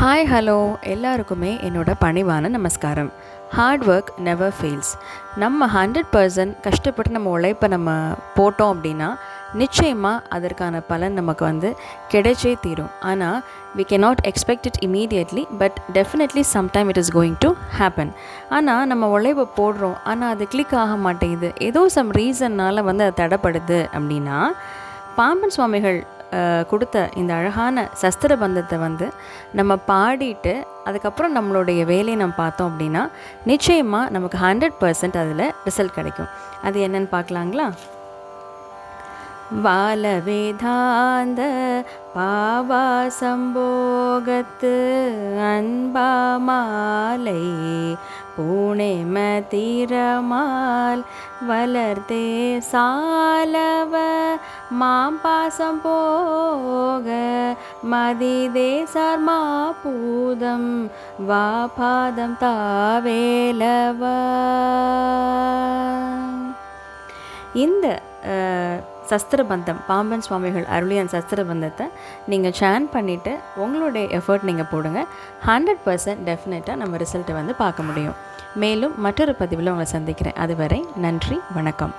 Hi hello எல்லாருக்குமே என்னோட பணிவான நமஸ்காரம். Hard work never fails. நம்ம 100% கஷ்டப்பட்டு நம்ம உழைப்பை நம்ம போட்டோம் அப்படின்னா நிச்சயமாக அதற்கான பலன் நமக்கு கிடைச்சே தீரும். ஆனால் we cannot expect it immediately, but definitely sometime it is going to happen. ஆனால் நம்ம உழைப்பை போடுறோம், ஆனால் அது கிளிக் ஆக மாட்டேங்குது, ஏதோ சம் ரீசன்னால் அது தடைப்படுது அப்படின்னா பாம்பன் சுவாமிகள் கொடுத்த இந்த அழகான சஸ்திர பந்தத்தை நம்ம பாடிட்டு அதுக்கப்புறம் நம்மளுடைய வேலையை நம்ம பார்த்தோம் அப்படின்னா நிச்சயமாக நமக்கு 100% அதில் ரிசல்ட் கிடைக்கும். அது என்னன்னு பார்க்கலாங்களா? வால வேதாந்த பாவா சம்போகத்து அன்பா மாலை பூணே மதிரமால் வளர்த்தே சாலவ மாம்பாசம் போக மதிதேசார் மாபூதம் வாபாதம் தாவேலவ. இந்த சஸ்திரபந்தம் பாம்பன் சுவாமிகள் அருளிய அந்த சஸ்திரபந்தத்தை நீங்கள் சேன் பண்ணிவிட்டு உங்களுடைய எஃபர்ட் நீங்கள் போடுங்க. 100% டெஃபினட்டாக நம்ம ரிசல்ட்டை பார்க்க முடியும். மேலும் மற்றொரு பதிவில் உங்களை சந்திக்கிறேன். அதுவரை நன்றி, வணக்கம்.